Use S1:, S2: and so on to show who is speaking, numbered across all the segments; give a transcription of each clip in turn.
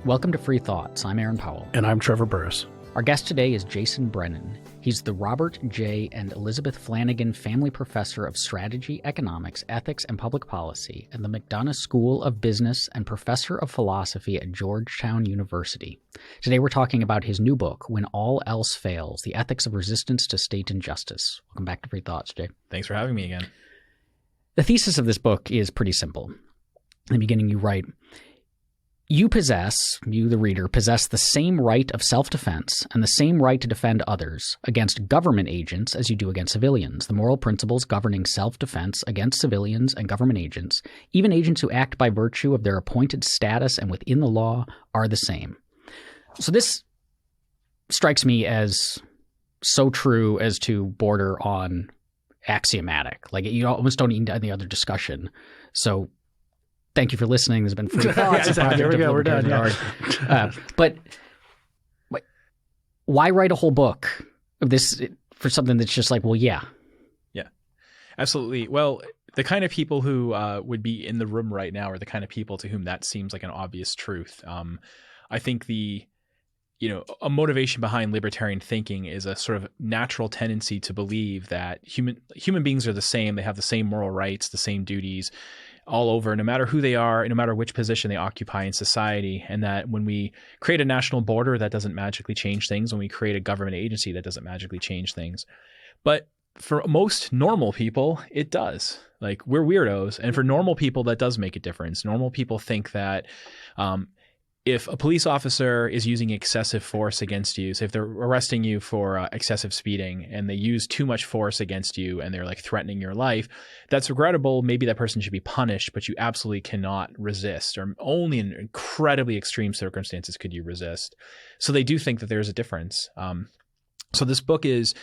S1: Welcome to Free Thoughts. I'm Aaron Powell.
S2: And I'm Trevor Burrus.
S1: Our guest today is Jason Brennan. He's the Robert J. and Elizabeth Flanagan Family Professor of Strategy, Economics, Ethics, and Public Policy at the McDonough School of Business and Professor of Philosophy at Georgetown University. Today we're talking about his new book, When All Else Fails, The Ethics of Resistance to State Injustice. Welcome back to Free Thoughts, Jay.
S3: Thanks for having me again.
S1: The thesis of this book is pretty simple. In the beginning you write, you, the reader, possess the same right of self-defense and the same right to defend others against government agents as you do against civilians. The moral principles governing self-defense against civilians and government agents, even agents who act by virtue of their appointed status and within the law, are the same. So this strikes me as so true as to border on axiomatic. Like, you almost don't need any other discussion. So thank you for listening. This has been Free Thoughts.
S2: There we go. We're done. Yeah.
S1: But why write a whole book of this for something that's just like, well, yeah.
S3: Yeah, absolutely. Well, the kind of people who would be in the room right now are the kind of people to whom that seems like an obvious truth. I think a motivation behind libertarian thinking is a sort of natural tendency to believe that human beings are the same. They have the same moral rights, the same duties all over, no matter who they are, no matter which position they occupy in society, and that when we create a national border, that doesn't magically change things. When we create a government agency, that doesn't magically change things. But for most normal people, it does. Like, we're weirdos, and for normal people, that does make a difference. Normal people think that if a police officer is using excessive force against you, so if they're arresting you for excessive speeding and they use too much force against you and they're like threatening your life, that's regrettable. Maybe that person should be punished, but you absolutely cannot resist, or only in incredibly extreme circumstances could you resist. So they do think that there's a difference. So this book is,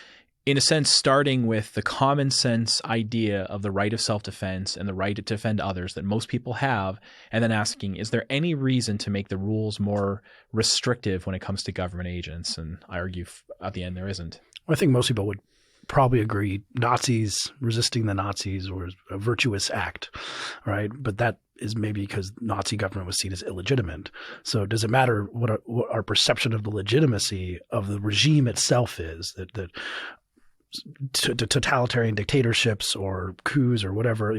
S3: in a sense, starting with the common sense idea of the right of self-defense and the right to defend others that most people have, and then asking, is there any reason to make the rules more restrictive when it comes to government agents? And I argue at the end there isn't.
S2: I think most people would probably agree resisting the Nazis was a virtuous act, right? But that is maybe because Nazi government was seen as illegitimate. So does it matter what our perception of the legitimacy of the regime itself is, that totalitarian dictatorships or coups or whatever,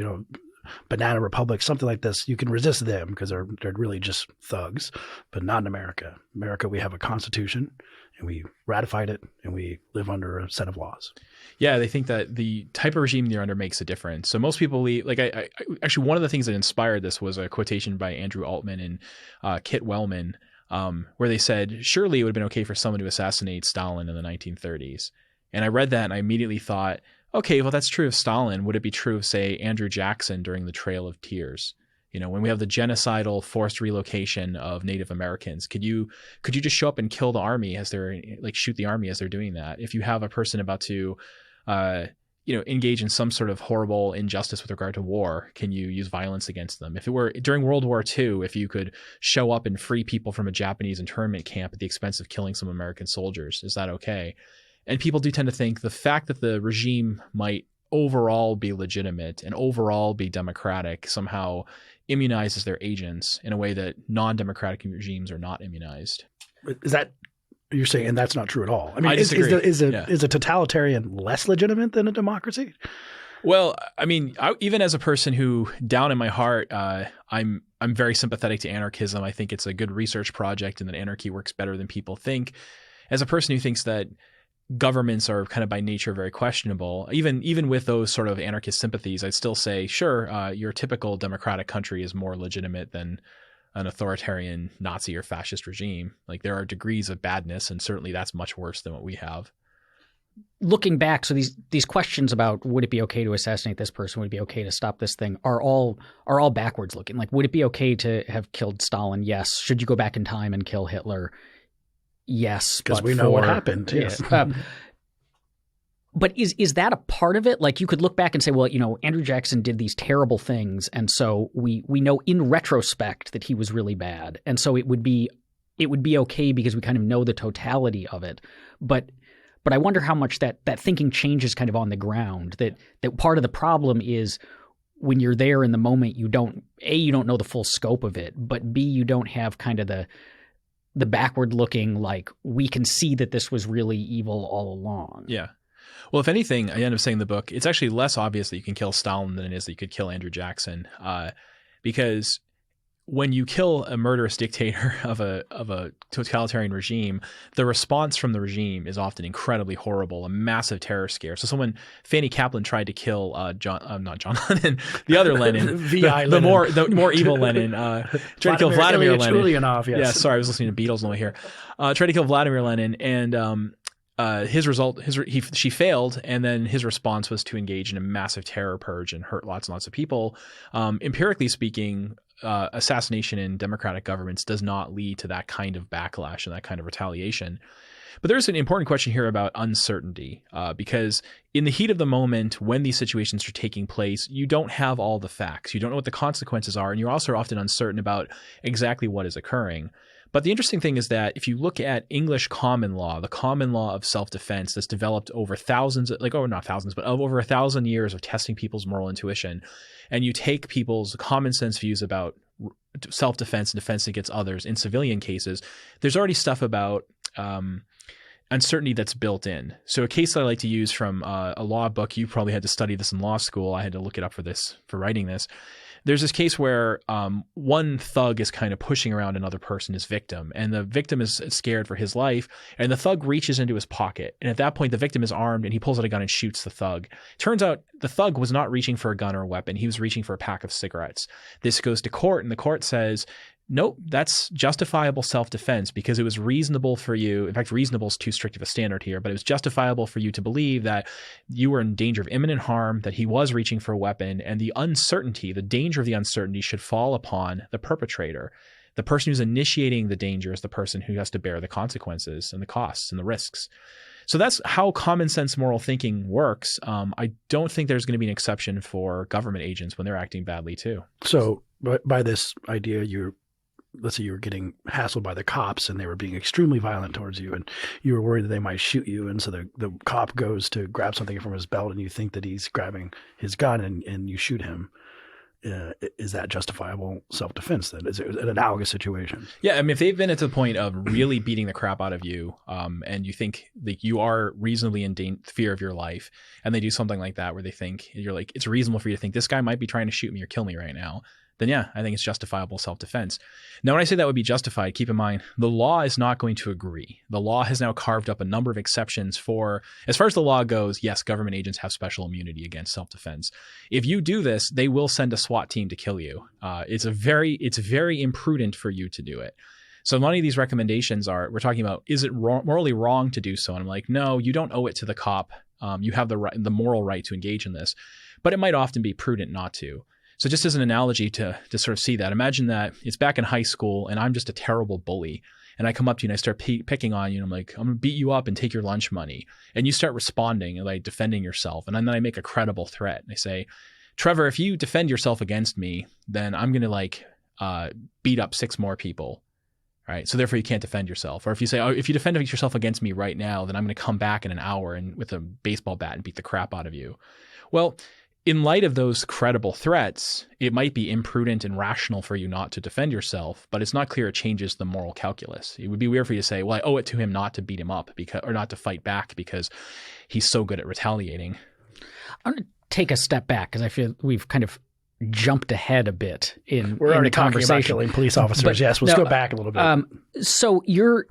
S2: banana republics, something like this, you can resist them because they're really just thugs, but not in America. America, we have a constitution and we ratified it and we live under a set of laws.
S3: Yeah, they think that the type of regime you're under makes a difference. So most people believe, I actually, one of the things that inspired this was a quotation by Andrew Altman and Kit Wellman, where they said, surely it would have been okay for someone to assassinate Stalin in the 1930s. And I read that and I immediately thought, okay, well, that's true of Stalin. Would it be true of, say, Andrew Jackson during the Trail of Tears? When we have the genocidal forced relocation of Native Americans, could you just show up and kill the army as they're shoot the army as they're doing that? If you have a person about to, engage in some sort of horrible injustice with regard to war, can you use violence against them? If it were during World War II, if you could show up and free people from a Japanese internment camp at the expense of killing some American soldiers, is that okay? And people do tend to think the fact that the regime might overall be legitimate and overall be democratic somehow immunizes their agents in a way that non-democratic regimes are not immunized.
S2: Is that you're saying? And that's not true at all. I mean,
S3: I disagree.
S2: Is a totalitarian less legitimate than a democracy?
S3: Well, I mean, even as a person who, down in my heart, I'm very sympathetic to anarchism. I think it's a good research project and that anarchy works better than people think. As a person who thinks that governments are kind of by nature very questionable, even with those sort of anarchist sympathies, I'd still say, sure, your typical democratic country is more legitimate than an authoritarian Nazi or fascist regime. Like, there are degrees of badness, and certainly that's much worse than what we have.
S1: Looking back, so these questions about would it be okay to assassinate this person, would it be okay to stop this thing, are all backwards looking. Like, would it be okay to have killed Stalin? Yes. Should you go back in time and kill Hitler? Yes,
S2: because we know what happened. Yes.
S1: But is that a part of it? Like, you could look back and say, well, Andrew Jackson did these terrible things, and so we know in retrospect that he was really bad, and so it would be okay because we kind of know the totality of it. But I wonder how much that thinking changes kind of on the ground. That part of the problem is when you're there in the moment, you don't know the full scope of it, but B, you don't have kind of the backward looking, like, we can see that this was really evil all along.
S3: Yeah. Well, if anything, I end up saying in the book, it's actually less obvious that you can kill Stalin than it is that you could kill Andrew Jackson, because when you kill a murderous dictator of a totalitarian regime, the response from the regime is often incredibly horrible, a massive terror scare. So someone, Fanny Kaplan, tried to kill not John Lennon, the other Lenin, the more evil Lenin, tried to kill Vladimir Lenin.
S2: Ulyanov, yes.
S3: Yeah, sorry, I was listening to Beatles on the way here. Tried to kill Vladimir Lenin, and she failed, and then his response was to engage in a massive terror purge and hurt lots and lots of people. Empirically speaking, assassination in democratic governments does not lead to that kind of backlash and that kind of retaliation. But there's an important question here about uncertainty, because in the heat of the moment, when these situations are taking place, you don't have all the facts. You don't know what the consequences are, and you're also often uncertain about exactly what is occurring. But the interesting thing is that if you look at English common law, the common law of self-defense that's developed over not thousands, but over 1,000 years of testing people's moral intuition, and you take people's common sense views about self-defense and defense against others in civilian cases, there's already stuff about uncertainty that's built in. So a case that I like to use from a law book, you probably had to study this in law school. I had to look it up for writing this. There's this case where one thug is kind of pushing around another person, his victim, and the victim is scared for his life, and the thug reaches into his pocket. And at that point, the victim is armed, and he pulls out a gun and shoots the thug. Turns out the thug was not reaching for a gun or a weapon. He was reaching for a pack of cigarettes. This goes to court, and the court says, nope, that's justifiable self-defense because it was reasonable for you. In fact, reasonable is too strict of a standard here, but it was justifiable for you to believe that you were in danger of imminent harm, that he was reaching for a weapon, and the uncertainty, the danger of the uncertainty should fall upon the perpetrator. The person who's initiating the danger is the person who has to bear the consequences and the costs and the risks. So that's how common sense moral thinking works. I don't think there's going to be an exception for government agents when they're acting badly too.
S2: So by this idea, let's say you were getting hassled by the cops and they were being extremely violent towards you and you were worried that they might shoot you. And so the cop goes to grab something from his belt and you think that he's grabbing his gun and you shoot him. Is that justifiable self-defense then? Is it an analogous situation?
S3: Yeah, I mean, if they've been at the point of really beating the crap out of you and you think that you are reasonably in fear of your life and they do something like that where they think, you're like, it's reasonable for you to think this guy might be trying to shoot me or kill me right now, then yeah, I think it's justifiable self-defense. Now, when I say that would be justified, keep in mind, the law is not going to agree. The law has now carved up a number of exceptions for, as far as the law goes, yes, government agents have special immunity against self-defense. If you do this, they will send a SWAT team to kill you. It's very imprudent for you to do it. So many of these recommendations we're talking about, is it morally wrong to do so? And I'm like, no, you don't owe it to the cop. You have the moral right to engage in this, but it might often be prudent not to. So just as an analogy to sort of see that, imagine that it's back in high school and I'm just a terrible bully and I come up to you and I start picking on you and I'm like, I'm going to beat you up and take your lunch money. And you start responding and like defending yourself. And then I make a credible threat. And I say, Trevor, if you defend yourself against me, then I'm going to beat up 6 more people. Right. So therefore you can't defend yourself. Or if you say, oh, if you defend yourself against me right now, then I'm going to come back in an hour and with a baseball bat and beat the crap out of you. Well, in light of those credible threats, it might be imprudent and rational for you not to defend yourself, but it's not clear it changes the moral calculus. It would be weird for you to say, well, I owe it to him not to beat him up or not to fight back because he's so good at retaliating.
S1: I'm going to take a step back because I feel we've kind of jumped ahead a bit in
S2: We're already
S1: the conversation.
S2: Talking about killing police officers. But, yes, let's go back a little bit.
S1: So your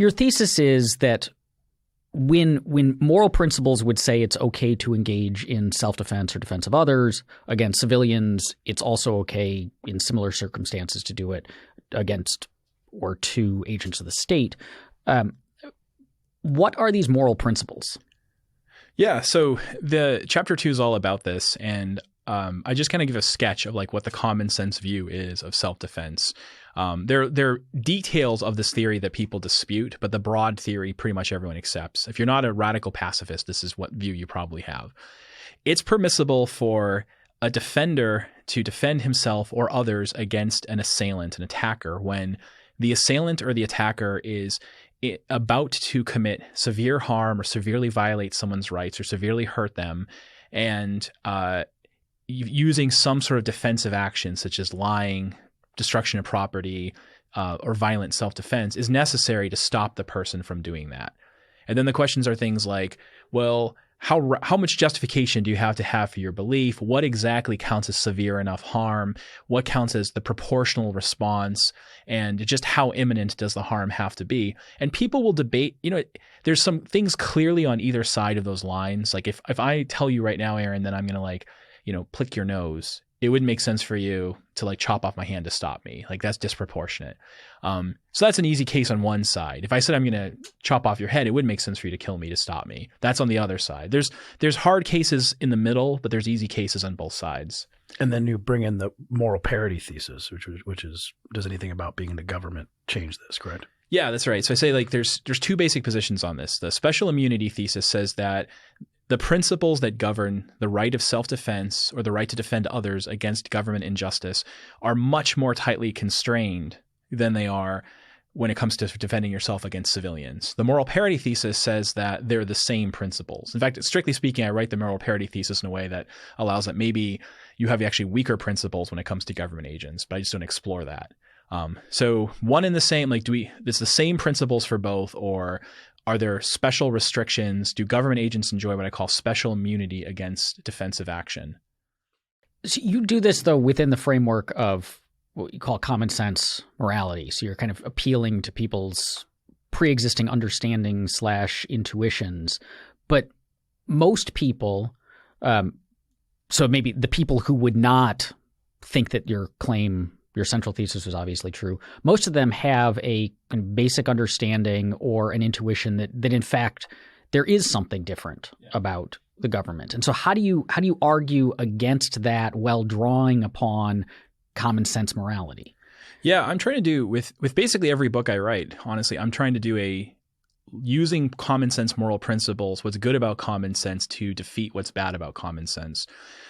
S1: thesis is that when moral principles would say it's okay to engage in self-defense or defense of others against civilians, it's also okay in similar circumstances to do it against or to agents of the state. What are these moral principles?
S3: Yeah, so the chapter 2 is all about this, and I just kind of give a sketch of like what the common sense view is of self-defense. There are details of this theory that people dispute, but the broad theory pretty much everyone accepts. If you're not a radical pacifist, this is what view you probably have. It's permissible for a defender to defend himself or others against an assailant, an attacker, when the assailant or the attacker is about to commit severe harm or severely violate someone's rights or severely hurt them, and using some sort of defensive action such as lying, destruction of property, or violent self-defense is necessary to stop the person from doing that. And then the questions are things like, well, how much justification do you have to have for your belief? What exactly counts as severe enough harm? What counts as the proportional response? And just how imminent does the harm have to be? And people will debate, there's some things clearly on either side of those lines. Like if I tell you right now, Aaron, that I'm going to plick your nose, it wouldn't make sense for you to like chop off my hand to stop me. Like that's disproportionate. So that's an easy case on one side. If I said I'm going to chop off your head, it would make sense for you to kill me to stop me. That's on the other side. There's hard cases in the middle, but there's easy cases on both sides.
S2: And then you bring in the moral parity thesis, which is does anything about being in the government change this, correct?
S3: Yeah, that's right. So I say like there's two basic positions on this. The special immunity thesis says that the principles that govern the right of self-defense or the right to defend others against government injustice are much more tightly constrained than they are when it comes to defending yourself against civilians. The moral parity thesis says that they're the same principles. In fact, strictly speaking, I write the moral parity thesis in a way that allows that maybe you have actually weaker principles when it comes to government agents, but I just don't explore that. So one and the same, like it's the same principles for both, or are there special restrictions? Do government agents enjoy what I call special immunity against defensive action?
S1: So you do this, though, within the framework of what you call common sense morality. So you're kind of appealing to people's pre-existing understandings / intuitions. But most people, so maybe the people who would not think that your central thesis was obviously true, most of them have a basic understanding or an intuition that in fact there is something different about the government. And so how do you argue against that while drawing upon common sense morality?
S3: Yeah, I'm trying to do with basically every book I write, honestly, I'm trying to do using common sense moral principles, what's good about common sense to defeat what's bad about common sense.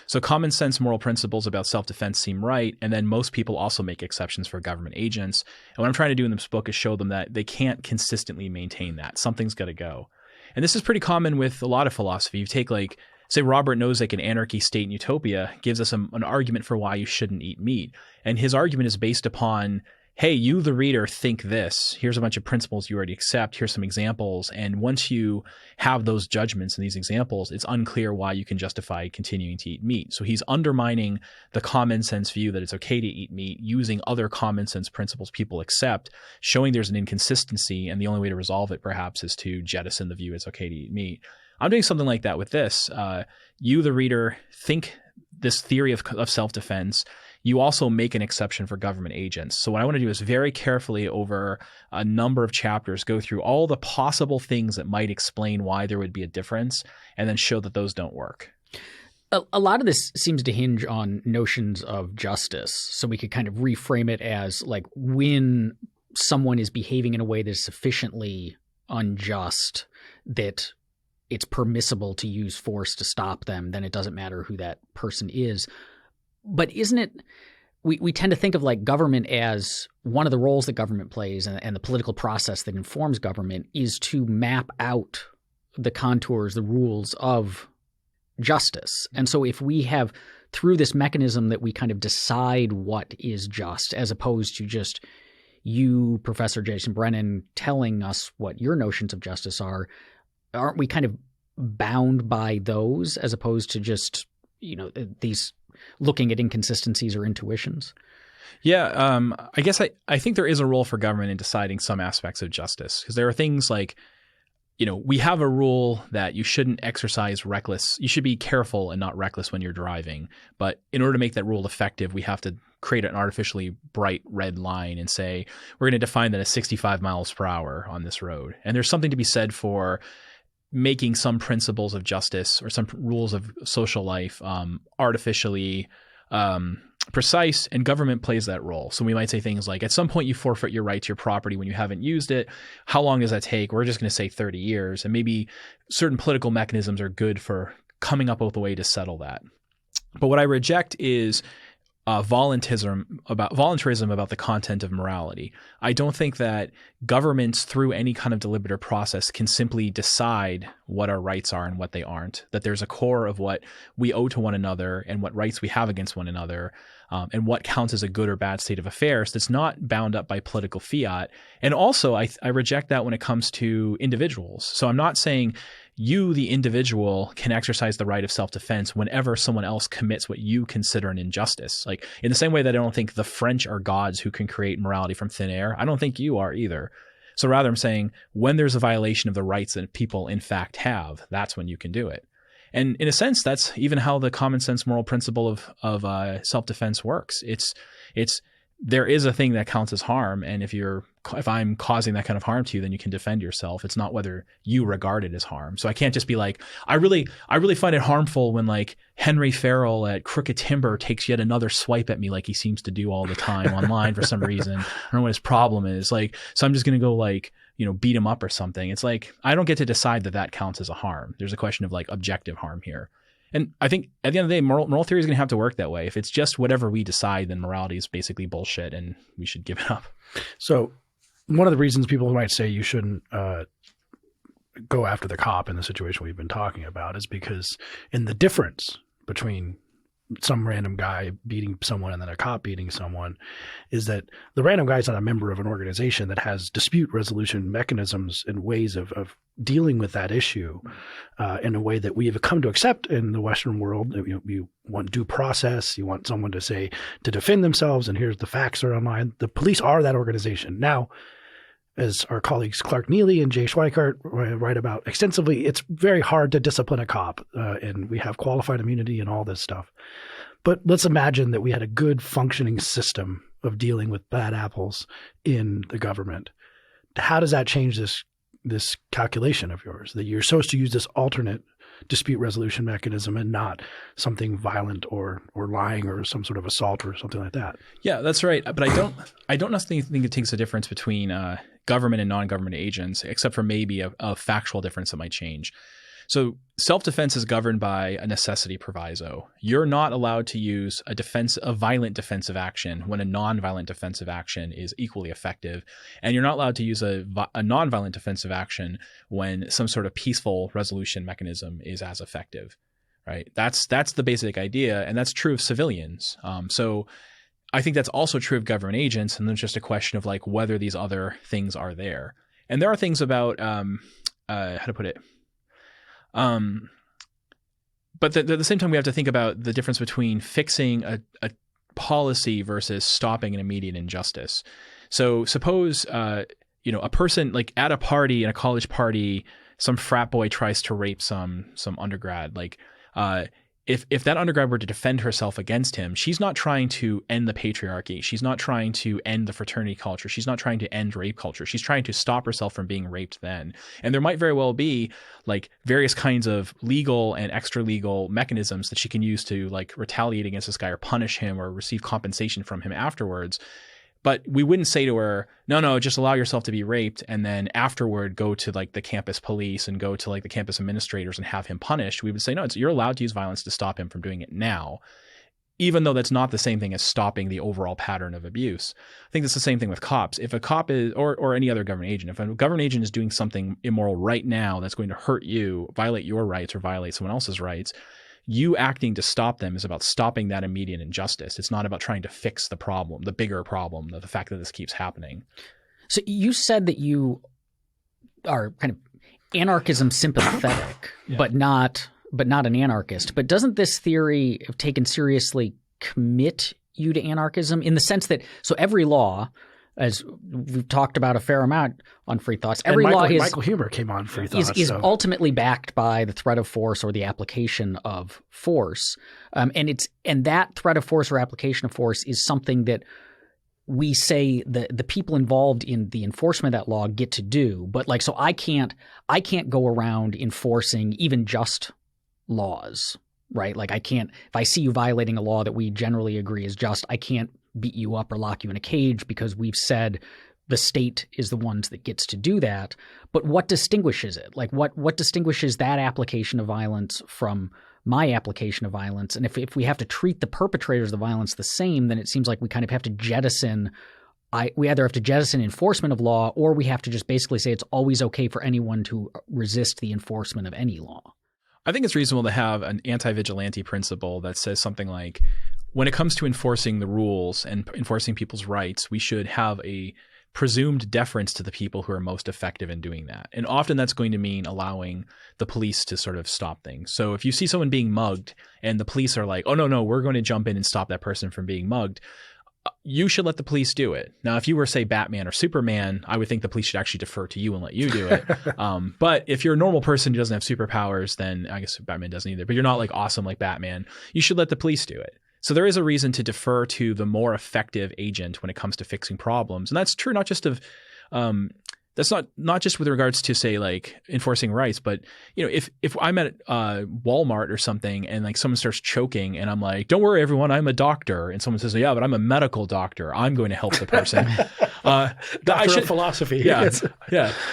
S3: So common sense moral principles about self-defense seem right, and then most people also make exceptions for government agents. And what I'm trying to do in this book is show them that they can't consistently maintain that. Something's got to go. And this is pretty common with a lot of philosophy. You take say Robert Nozick in Anarchy, State, and Utopia gives us an argument for why you shouldn't eat meat. And his argument is based upon, hey, you, the reader, think this. Here's a bunch of principles you already accept. Here's some examples. And once you have those judgments and these examples, it's unclear why you can justify continuing to eat meat. So he's undermining the common sense view that it's okay to eat meat using other common sense principles people accept, showing there's an inconsistency. And the only way to resolve it, perhaps, is to jettison the view it's okay to eat meat. I'm doing something like that with this. You, the reader, think this theory of self-defense. You also make an exception for government agents. So what I want to do is very carefully over a number of chapters go through all the possible things that might explain why there would be a difference and then show that those don't work.
S1: A lot of this seems to hinge on notions of justice. So we could kind of reframe it as like when someone is behaving in a way that is sufficiently unjust that it's permissible to use force to stop them, then it doesn't matter who that person is. But isn't it we tend to think of like government as one of the roles that government plays and the political process that informs government is to map out the contours, the rules of justice. And so if we have through this mechanism that we kind of decide what is just as opposed to just you, Professor Jason Brennan, telling us what your notions of justice are, aren't we kind of bound by those as opposed to just, these looking at inconsistencies or intuitions?
S3: Yeah, I guess I think there is a role for government in deciding some aspects of justice because there are things like, we have a rule that you shouldn't exercise reckless. You should be careful and not reckless when you're driving. But in order to make that rule effective, we have to create an artificially bright red line and say, we're going to define that as 65 miles per hour on this road. And there's something to be said for making some principles of justice or some rules of social life artificially precise, and government plays that role. So we might say things like, at some point you forfeit your right to your property when you haven't used it. How long does that take? We're just going to say 30 years. And maybe certain political mechanisms are good for coming up with a way to settle that. But what I reject is voluntarism about the content of morality. I don't think that governments through any kind of deliberative process can simply decide what our rights are and what they aren't, that there's a core of what we owe to one another and what rights we have against one another, and what counts as a good or bad state of affairs that's not bound up by political fiat. And also, I reject that when it comes to individuals. So I'm not saying you, the individual, can exercise the right of self-defense whenever someone else commits what you consider an injustice. Like in the same way that I don't think the French are gods who can create morality from thin air, I don't think you are either. So rather I'm saying when there's a violation of the rights that people in fact have, that's when you can do it. And in a sense, that's even how the common sense moral principle of self-defense works. It's there is a thing that counts as harm, and if I'm causing that kind of harm to you, then you can defend yourself. It's not whether you regard it as harm. So I can't just be like, I really find it harmful when like Henry Farrell at Crooked Timber takes yet another swipe at me like he seems to do all the time online for some reason. I don't know what his problem is. Like, so I'm just gonna go like, beat him up or something. It's like I don't get to decide that counts as a harm. There's a question of like objective harm here. And I think at the end of the day, moral theory is going to have to work that way. If it's just whatever we decide, then morality is basically bullshit and we should give it up.
S2: So one of the reasons people might say you shouldn't go after the cop in the situation we've been talking about is because in the difference between some random guy beating someone and then a cop beating someone is that the random guy is not a member of an organization that has dispute resolution mechanisms and ways of dealing with that issue in a way that we have come to accept in the Western world. You want due process. You want someone to defend themselves, and here's the facts are online. The police are that organization. Now, as our colleagues Clark Neely and Jay Schweikart write about extensively, it's very hard to discipline a cop, and we have qualified immunity and all this stuff. But let's imagine that we had a good functioning system of dealing with bad apples in the government. How does that change this calculation of yours, that you're supposed to use this alternate dispute resolution mechanism and not something violent or lying or some sort of assault or something like that?
S3: Yeah, that's right. But I don't necessarily think it takes a difference between government and non-government agents, except for maybe a factual difference that might change. So self-defense is governed by a necessity proviso. You're not allowed to use a violent defensive action when a non-violent defensive action is equally effective. And you're not allowed to use a non-violent defensive action when some sort of peaceful resolution mechanism is as effective, right? That's the basic idea. And that's true of civilians. So I think that's also true of government agents. And then just a question of like whether these other things are there. And there are things about, how to put it? But at the same time, we have to think about the difference between fixing a policy versus stopping an immediate injustice. So suppose, a person like at a party, in a college party, some frat boy tries to rape some undergrad, like, if that undergrad were to defend herself against him, she's not trying to end the patriarchy. She's not trying to end the fraternity culture. She's not trying to end rape culture. She's trying to stop herself from being raped then. And there might very well be like various kinds of legal and extra legal mechanisms that she can use to like retaliate against this guy or punish him or receive compensation from him afterwards. But we wouldn't say to her, no, just allow yourself to be raped and then afterward go to like the campus police and go to like the campus administrators and have him punished. We would say, no, you're allowed to use violence to stop him from doing it now, even though that's not the same thing as stopping the overall pattern of abuse. I think it's the same thing with cops. If a cop is, or any other government agent, if a government agent is doing something immoral right now that's going to hurt you, violate your rights or violate someone else's rights, you acting to stop them is about stopping that immediate injustice. It's not about trying to fix the problem, the bigger problem, the fact that this keeps happening.
S1: So you said that you are kind of anarchism sympathetic,
S3: Yeah.
S1: but not an anarchist. But doesn't this theory, if taken seriously, commit you to anarchism in the sense that every law, as we've talked about a fair amount on Free Thoughts, every law is
S2: Michael Huemer came on Free Thoughts
S1: is ultimately backed by the threat of force or the application of force, and that threat of force or application of force is something that we say the people involved in the enforcement of that law get to do. But like, so I can't go around enforcing even just laws, right? Like I can't, if I see you violating a law that we generally agree is just, I can't beat you up or lock you in a cage because we've said the state is the ones that gets to do that. But what distinguishes it? Like what distinguishes that application of violence from my application of violence. And if we have to treat the perpetrators of the violence the same, then it seems like we kind of have to jettison we either have to jettison enforcement of law, or we have to just basically say it's always okay for anyone to resist the enforcement of any law.
S3: I think it's reasonable to have an anti-vigilante principle that says something like, when it comes to enforcing the rules and enforcing people's rights, we should have a presumed deference to the people who are most effective in doing that. And often that's going to mean allowing the police to sort of stop things. So if you see someone being mugged and the police are like, oh, no, we're going to jump in and stop that person from being mugged, you should let the police do it. Now, if you were, say, Batman or Superman, I would think the police should actually defer to you and let you do it. But if you're a normal person who doesn't have superpowers, then I guess Batman doesn't either. But you're not like awesome like Batman. You should let the police do it. So there is a reason to defer to the more effective agent when it comes to fixing problems. And that's true not just of that's not just with regards to, say, like enforcing rights, but if I'm at Walmart or something and like someone starts choking and I'm like, don't worry, everyone, I'm a doctor, and someone says, yeah, but I'm a medical doctor, I'm going to help the person.
S2: Doctor of philosophy.
S3: Yeah.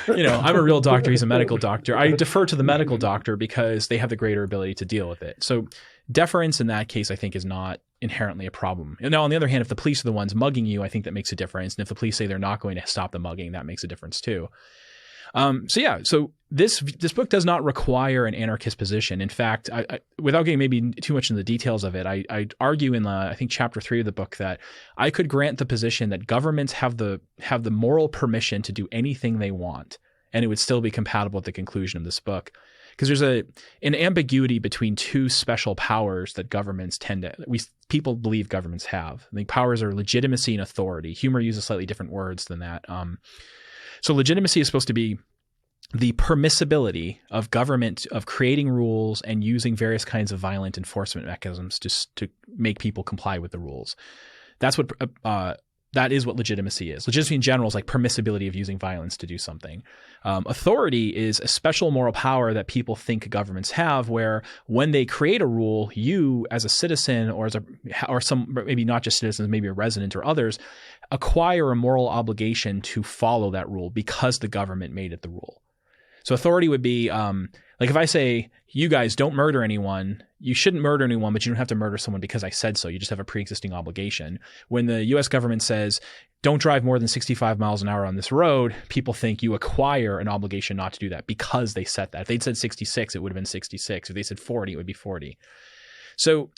S3: I'm a real doctor. He's a medical doctor. I defer to the medical doctor because they have the greater ability to deal with it. So deference in that case, I think, is not inherently a problem. And now, on the other hand, if the police are the ones mugging you, I think that makes a difference. And if the police say they're not going to stop the mugging, that makes a difference too. So this book does not require an anarchist position. In fact, I without getting maybe too much into the details of it, I argue in I think chapter 3 of the book that I could grant the position that governments have the moral permission to do anything they want, and it would still be compatible with the conclusion of this book. Because there's an ambiguity between two special powers that governments people believe governments have. I think powers are legitimacy and authority. Humor uses slightly different words than that. So legitimacy is supposed to be the permissibility of government of creating rules and using various kinds of violent enforcement mechanisms to make people comply with the rules. That is what legitimacy is. Legitimacy in general is like permissibility of using violence to do something. Authority is a special moral power that people think governments have, where when they create a rule, you as a citizen or some, maybe not just citizens, maybe a resident or others, acquire a moral obligation to follow that rule because the government made it the rule. So authority would be like if I say, you guys don't murder anyone, you shouldn't murder anyone, but you don't have to murder someone because I said so. You just have a pre-existing obligation. When the U.S. government says, don't drive more than 65 miles an hour on this road, people think you acquire an obligation not to do that because they said that. If they'd said 66, it would have been 66. If they said 40, it would be 40. So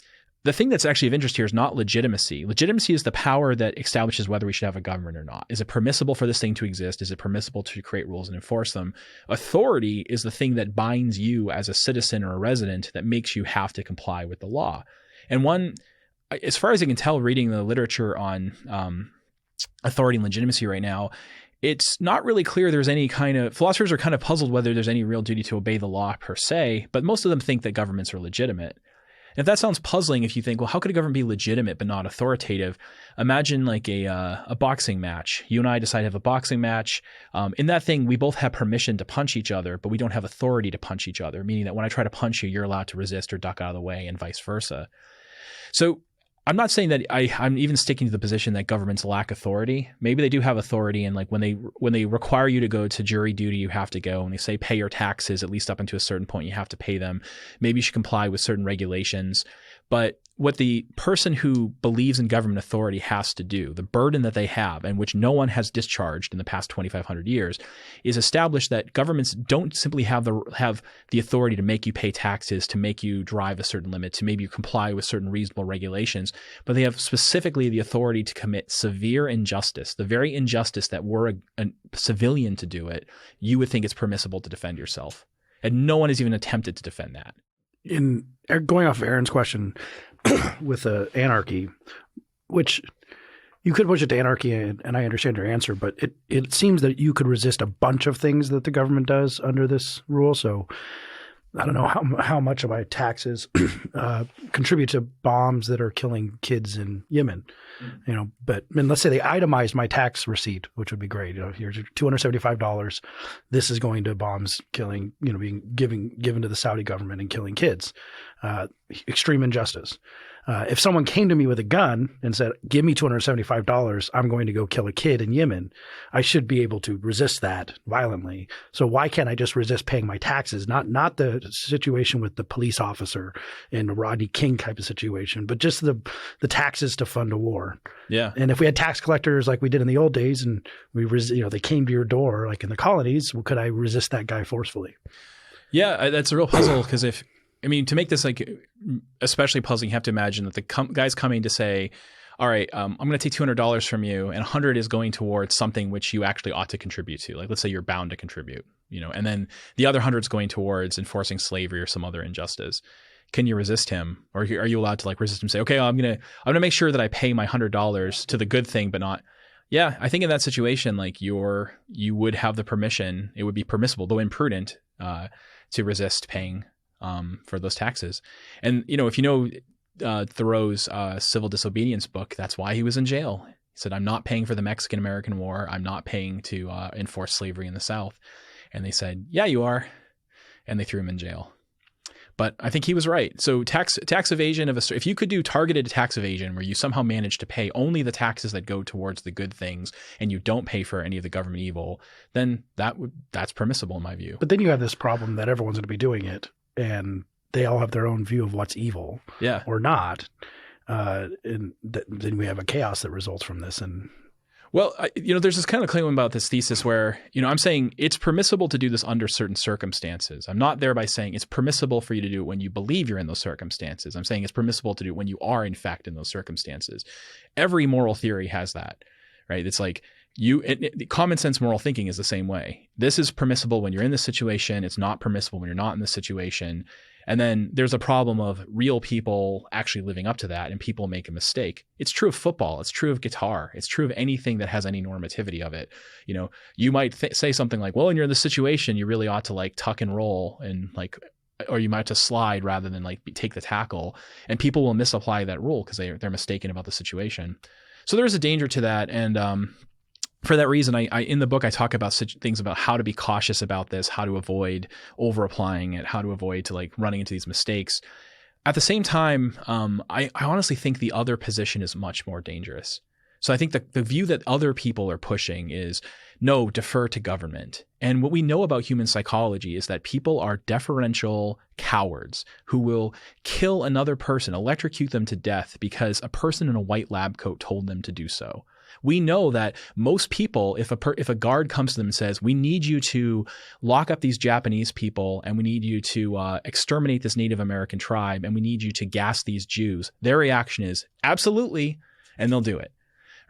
S3: the thing that's actually of interest here is not legitimacy. Legitimacy is the power that establishes whether we should have a government or not. Is it permissible for this thing to exist? Is it permissible to create rules and enforce them? Authority is the thing that binds you as a citizen or a resident that makes you have to comply with the law. And as far as I can tell, reading the literature on authority and legitimacy right now, it's not really clear there's any philosophers are kind of puzzled whether there's any real duty to obey the law per se, but most of them think that governments are legitimate. If that sounds puzzling, if you think, well, how could a government be legitimate but not authoritative? Imagine like a boxing match. You and I decide to have a boxing match. In that thing, we both have permission to punch each other, but we don't have authority to punch each other, meaning that when I try to punch you, you're allowed to resist or duck out of the way and vice versa. So I'm not saying that I'm even sticking to the position that governments lack authority. Maybe they do have authority, and like when they require you to go to jury duty, you have to go. When they say pay your taxes, at least up until a certain point, you have to pay them. Maybe you should comply with certain regulations. But what the person who believes in government authority has to do, the burden that they have, and which no one has discharged in the past 2,500 years, is establish that governments don't simply have the authority to make you pay taxes, to make you drive a certain limit, to maybe you comply with certain reasonable regulations, but they have specifically the authority to commit severe injustice, the very injustice that were a civilian to do it, you would think it's permissible to defend yourself. And no one has even attempted to defend that.
S2: In going off of Aaron's question with anarchy, which you could push it to anarchy, and I understand your answer, but it seems that you could resist a bunch of things that the government does under this rule. So I don't know how much of my taxes contribute to bombs that are killing kids in Yemen, but let's say they itemize my tax receipt, which would be great. Here's $275. This is going to bombs killing, being given to the Saudi government and killing kids. extreme injustice. If someone came to me with a gun and said, give me $275, I'm going to go kill a kid in Yemen, I should be able to resist that violently. So why can't I just resist paying my taxes? Not the situation with the police officer in a Rodney King type of situation, but just the taxes to fund a war.
S3: Yeah.
S2: And if we had tax collectors like we did in the old days and they came to your door like in the colonies, well, could I resist that guy forcefully?
S3: Yeah, that's a real puzzle because to make this like especially puzzling, you have to imagine that the guy's coming to say, all right, I'm going to take $200 from you and 100 is going towards something which you actually ought to contribute to. Like, let's say you're bound to contribute, and then the other 100 is going towards enforcing slavery or some other injustice. Can you resist him? Or are you allowed to like resist him and say, okay, I'm going to make sure that I pay my $100 to the good thing, but not. Yeah, I think in that situation, like you would have the permission, it would be permissible, though imprudent, to resist paying for those taxes. And, if Thoreau's civil disobedience book, that's why he was in jail. He said, I'm not paying for the Mexican-American War. I'm not paying to enforce slavery in the South. And they said, yeah, you are. And they threw him in jail. But I think he was right. So tax evasion if you could do targeted tax evasion where you somehow manage to pay only the taxes that go towards the good things and you don't pay for any of the government evil, then that's permissible in my view.
S2: But then you have this problem that everyone's going to be doing it and they all have their own view of what's evil or not. And then we have a chaos that results from this. And
S3: well, there's this kind of claim about this thesis where, I'm saying it's permissible to do this under certain circumstances. I'm not thereby saying it's permissible for you to do it when you believe you're in those circumstances. I'm saying it's permissible to do it when you are in fact in those circumstances. Every moral theory has that, right? It's like common sense moral thinking is the same way. This is permissible when you're in this situation. It's not permissible when you're not in this situation. And then there's a problem of real people actually living up to that and people make a mistake. It's true of football. It's true of guitar. It's true of anything that has any normativity of it. You might say something like, well, when you're in this situation, you really ought to like tuck and roll and like, or you might have to slide rather than like take the tackle. And people will misapply that rule because they're mistaken about the situation. So there's a danger to that. And, for that reason, I in the book, I talk about such things about how to be cautious about this, how to avoid over applying it, how to avoid to like running into these mistakes. At the same time, I honestly think the other position is much more dangerous. So I think the view that other people are pushing is no, defer to government. And what we know about human psychology is that people are deferential cowards who will kill another person, electrocute them to death because a person in a white lab coat told them to do so. We know that most people, if a guard comes to them and says, we need you to lock up these Japanese people and we need you to exterminate this Native American tribe and we need you to gas these Jews, their reaction is absolutely, and they'll do it,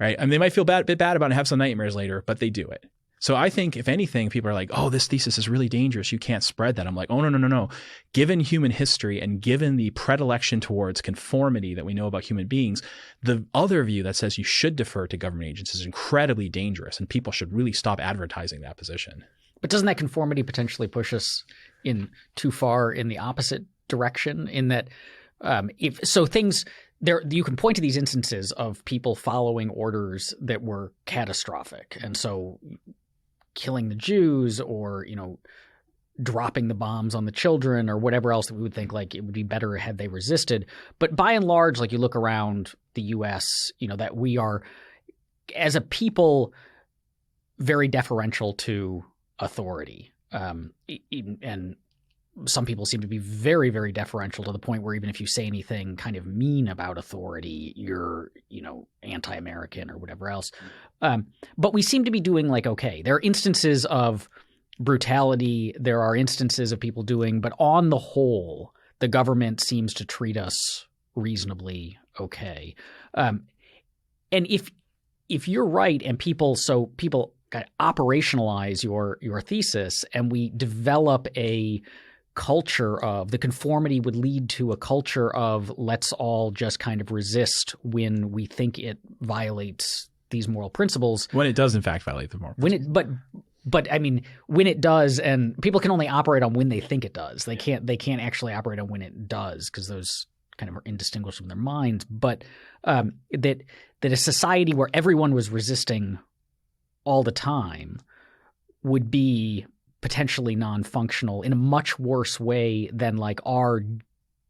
S3: right? And they might feel a bit bad about it and have some nightmares later, but they do it. So I think if anything, people are like, oh, this thesis is really dangerous. You can't spread that. I'm like, oh, no. Given human history and given the predilection towards conformity that we know about human beings, the other view that says you should defer to government agencies is incredibly dangerous and people should really stop advertising that position.
S1: But doesn't that conformity potentially push us in too far in the opposite direction in that you can point to these instances of people following orders that were catastrophic. And so killing the Jews or, dropping the bombs on the children or whatever else that we would think like it would be better had they resisted. But by and large, like you look around the U.S., that we are as a people very deferential to authority. And some people seem to be very, very deferential to the point where even if you say anything kind of mean about authority, you're, anti-American or whatever else. But we seem to be doing like, okay, there are instances of brutality. There are instances of people doing, but on the whole, the government seems to treat us reasonably okay. And if you're right and people kind of operationalize your thesis and we develop a culture of the conformity would lead to a culture of let's all just kind of resist when we think it violates these moral principles.
S3: When it does in fact violate the moral principles.
S1: But I mean, when it does, and people can only operate on when they think it does. They can't actually operate on when it does because those kind of are indistinguishable in their minds. But that a society where everyone was resisting all the time would be potentially non-functional in a much worse way than like our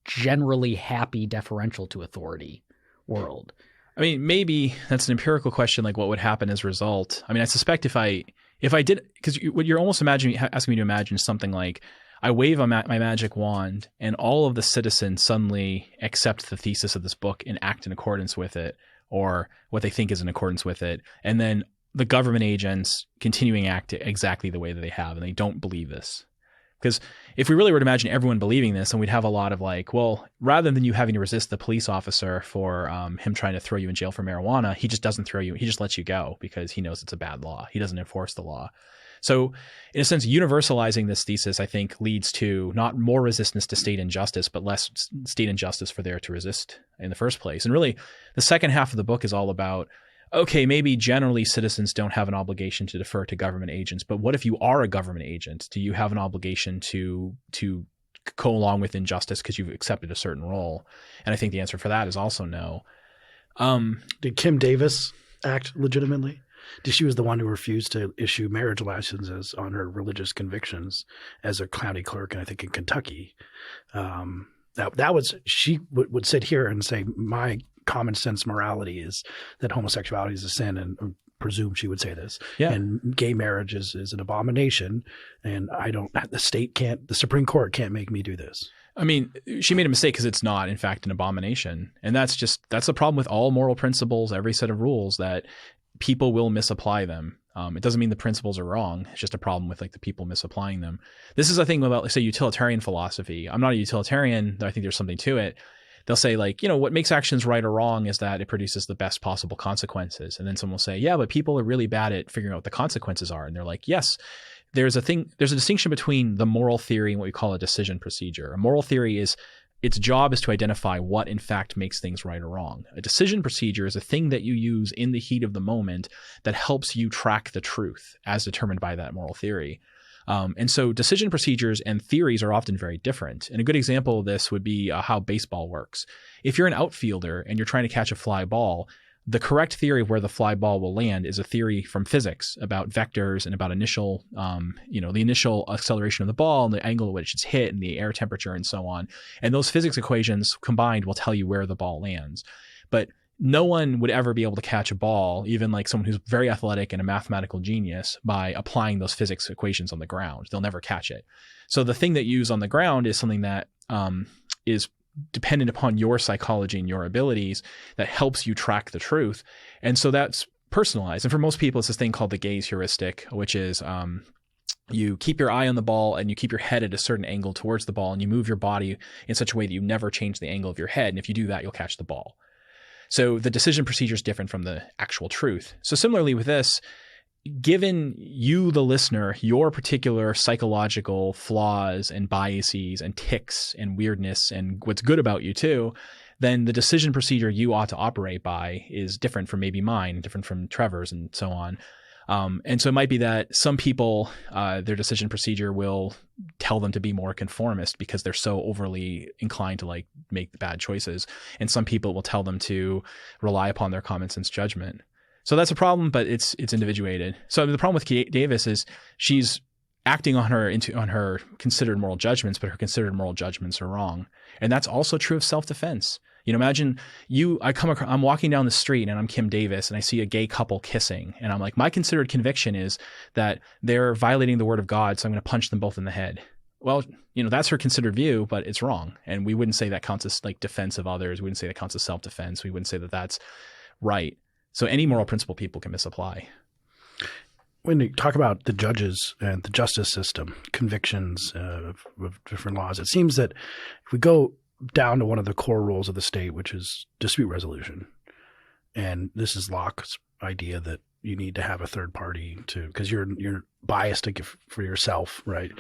S1: generally happy, deferential to authority world.
S3: I mean, maybe that's an empirical question, like what would happen as a result. I mean, I suspect if I did, because what you're almost asking me to imagine is something like I wave my magic wand and all of the citizens suddenly accept the thesis of this book and act in accordance with it, or what they think is in accordance with it. And then the government agents continuing act exactly the way that they have, and they don't believe this. Because if we really were to imagine everyone believing this, then we'd have a lot of like, well, rather than you having to resist the police officer for him trying to throw you in jail for marijuana, he just doesn't throw you. He just lets you go because he knows it's a bad law. He doesn't enforce the law. So in a sense, universalizing this thesis, I think, leads to not more resistance to state injustice, but less state injustice for there to resist in the first place. And really, the second half of the book is all about, okay, maybe generally citizens don't have an obligation to defer to government agents, but what if you are a government agent? Do you have an obligation to go along with injustice because you've accepted a certain role? And I think the answer for that is also no.
S2: Did Kim Davis act legitimately? She was the one who refused to issue marriage licenses on her religious convictions as a county clerk, and I think in Kentucky. That was, she would sit here and say, my common sense morality is that homosexuality is a sin, and presume she would say this. Yeah. And gay marriage is an abomination, and the Supreme Court can't make me do this.
S3: I mean, she made a mistake because it's not, in fact, an abomination. And that's the problem with all moral principles, every set of rules, that people will misapply them. It doesn't mean the principles are wrong. It's just a problem with like the people misapplying them. This is a thing about, let's say, utilitarian philosophy. I'm not a utilitarian, though I think there's something to it. They'll say like, what makes actions right or wrong is that it produces the best possible consequences. And then someone will say, yeah, but people are really bad at figuring out what the consequences are. And they're like, yes, there's a distinction between the moral theory and what we call a decision procedure. A moral theory is, its job is to identify what in fact makes things right or wrong. A decision procedure is a thing that you use in the heat of the moment that helps you track the truth as determined by that moral theory. And so decision procedures and theories are often very different. And a good example of this would be how baseball works. If you're an outfielder and you're trying to catch a fly ball, the correct theory of where the fly ball will land is a theory from physics about vectors and about initial, the initial acceleration of the ball and the angle at which it's hit and the air temperature and so on. And those physics equations combined will tell you where the ball lands. But no one would ever be able to catch a ball, even like someone who's very athletic and a mathematical genius, by applying those physics equations on the ground. They'll never catch it. So the thing that you use on the ground is something that is dependent upon your psychology and your abilities that helps you track the truth. And so that's personalized. And for most people, it's this thing called the gaze heuristic, which is you keep your eye on the ball and you keep your head at a certain angle towards the ball, and you move your body in such a way that you never change the angle of your head. And if you do that, you'll catch the ball. So the decision procedure is different from the actual truth. So similarly with this, given you, the listener, your particular psychological flaws and biases and tics and weirdness and what's good about you too, then the decision procedure you ought to operate by is different from maybe mine, different from Trevor's, and so on. And so it might be that some people, their decision procedure will tell them to be more conformist because they're so overly inclined to like make bad choices. And some people will tell them to rely upon their common sense judgment. So that's a problem, but it's individuated. So the problem with Kate Davis is she's acting on her considered moral judgments, but her considered moral judgments are wrong. And that's also true of self-defense. Imagine I'm walking down the street and I'm Kim Davis and I see a gay couple kissing, and I'm like, my considered conviction is that they're violating the word of God, so I'm going to punch them both in the head. Well, that's her considered view, but it's wrong. And we wouldn't say that counts as like defense of others. We wouldn't say that counts as self-defense. We wouldn't say that that's right. So any moral principle people can misapply.
S2: When you talk about the judges and the justice system, convictions of different laws, it seems that if we go down to one of the core rules of the state, which is dispute resolution, and this is Locke's idea that you need to have a third party because you're biased for yourself, right?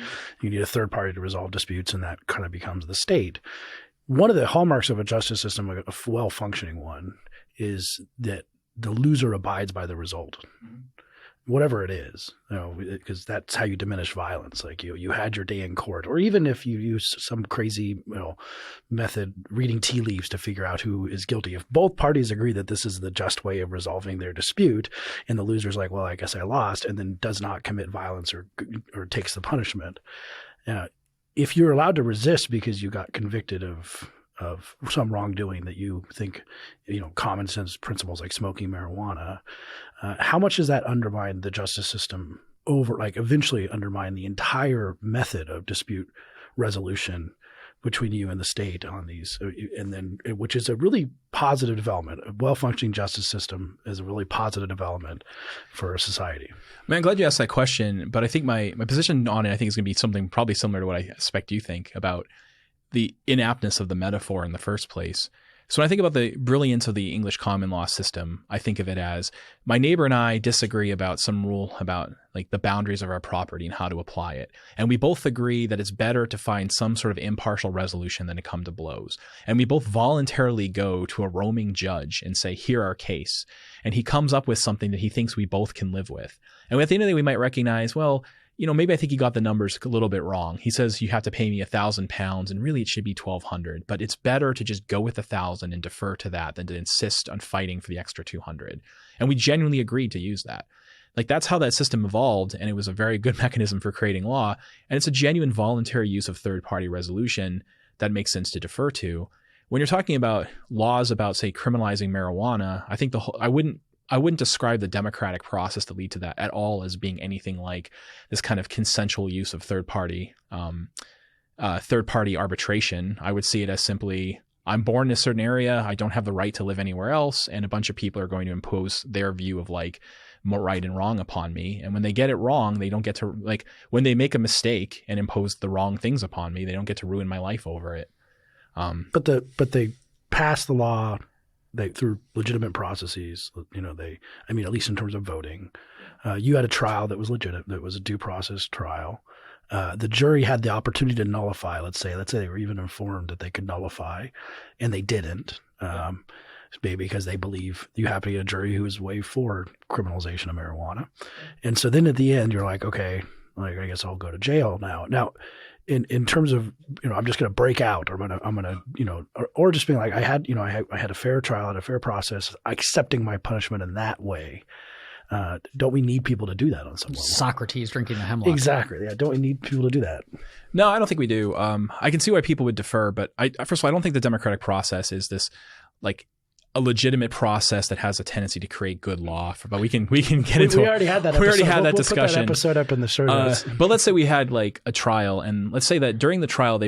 S2: You need a third party to resolve disputes, and that kind of becomes the state. One of the hallmarks of a justice system, a well-functioning one, is that the loser abides by the result, whatever it is, because that's how you diminish violence. Like you had your day in court, or even if you use some crazy, method, reading tea leaves to figure out who is guilty. If both parties agree that this is the just way of resolving their dispute, and the loser's like, well, I guess I lost, and then does not commit violence or takes the punishment, if you're allowed to resist because you got convicted of some wrongdoing that you think, common sense principles like smoking marijuana, how much does that undermine the justice system eventually undermine the entire method of dispute resolution between you and the state on these, and then which is a really positive development. A well-functioning justice system is a really positive development for a society.
S3: Man, I'm glad you asked that question, but I think my position on it, I think is going to be something probably similar to what I expect you think about the inaptness of the metaphor in the first place. So when I think about the brilliance of the English common law system, I think of it as my neighbor and I disagree about some rule about like the boundaries of our property and how to apply it. And we both agree that it's better to find some sort of impartial resolution than to come to blows. And we both voluntarily go to a roaming judge and say, here our case. And he comes up with something that he thinks we both can live with. And at the end of the day, we might recognize, well, maybe I think he got the numbers a little bit wrong. He says you have to pay me £1,000 and really it should be 1,200, but it's better to just go with 1,000 and defer to that than to insist on fighting for the extra 200. And we genuinely agreed to use that. Like that's how that system evolved. And it was a very good mechanism for creating law. And it's a genuine voluntary use of third-party resolution that makes sense to defer to. When you're talking about laws about, say, criminalizing marijuana, I think I wouldn't describe the democratic process that lead to that at all as being anything like this kind of consensual use of third-party arbitration. I would see it as simply, I'm born in a certain area, I don't have the right to live anywhere else, and a bunch of people are going to impose their view of like more right and wrong upon me. And when they get it wrong, they don't get to, like, when they make a mistake and impose the wrong things upon me, they don't get to ruin my life over it.
S2: But they pass the law through legitimate processes, at least in terms of voting. You had a trial that was legitimate, that was a due process trial. The jury had the opportunity to nullify, let's say they were even informed that they could nullify, and they didn't. Maybe because they believe you have to get a jury who is way for criminalization of marijuana. And so then at the end, you're like, okay, like, I guess I'll go to jail now. Now, in terms of, I'm just going to break out, or I'm going to, or just being like, I had a fair trial, I had a fair process, accepting my punishment in that way. Don't we need people to do that on some level?
S1: Socrates drinking the hemlock.
S2: Exactly. Yeah. Don't we need people to do that?
S3: No, I don't think we do. I can see why people would defer, but first of all, I don't think the democratic process is this like a legitimate process that has a tendency to create good law. But we can get into. We
S2: already had that.
S3: We already had that
S2: we'll
S3: discussion.
S2: Put that episode up in the show notes.
S3: But let's say we had like a trial, and let's say that during the trial,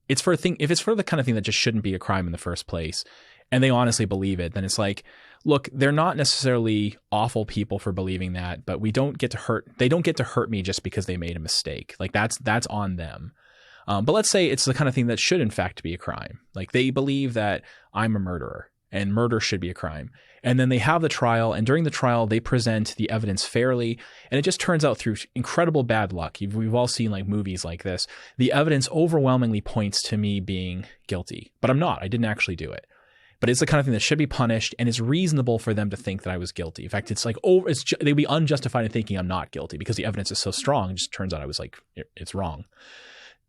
S3: it's for a thing. If it's for the kind of thing that just shouldn't be a crime in the first place, and they honestly believe it, then it's like, look, they're not necessarily awful people for believing that, but they don't get to hurt me just because they made a mistake. Like that's on them. But let's say it's the kind of thing that should in fact be a crime. Like they believe that I'm a murderer and murder should be a crime. And then they have the trial, and during the trial, they present the evidence fairly. And it just turns out through incredible bad luck. We've all seen like movies like this. The evidence overwhelmingly points to me being guilty, but I'm not. I didn't actually do it. But it's the kind of thing that should be punished, and it's reasonable for them to think that I was guilty. In fact, it's like, they'd be unjustified in thinking I'm not guilty because the evidence is so strong. It just turns out I was like, it's wrong.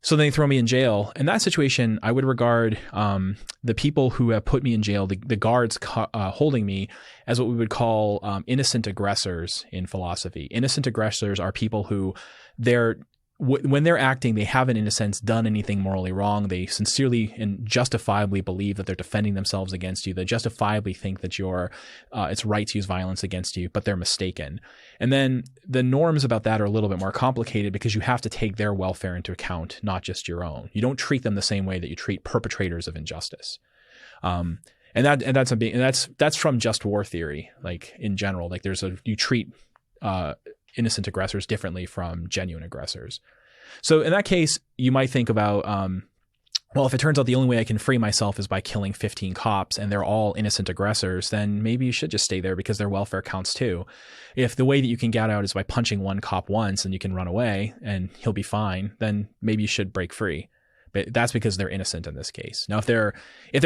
S3: So then they throw me in jail. In that situation, I would regard the people who have put me in jail, the guards holding me, as what we would call innocent aggressors in philosophy. Innocent aggressors are people who when they're acting, they haven't, in a sense, done anything morally wrong. They sincerely and justifiably believe that they're defending themselves against you. They justifiably think that it's right to use violence against you, but they're mistaken. And then the norms about that are a little bit more complicated because you have to take their welfare into account, not just your own. You don't treat them the same way that you treat perpetrators of injustice. And that's from just war theory, like in general. Like you treat innocent aggressors differently from genuine aggressors. So in that case, you might think about, if it turns out the only way I can free myself is by killing 15 cops and they're all innocent aggressors, then maybe you should just stay there because their welfare counts too. If the way that you can get out is by punching one cop once and you can run away and he'll be fine, then maybe you should break free. But that's because they're innocent in this case. Now, if they're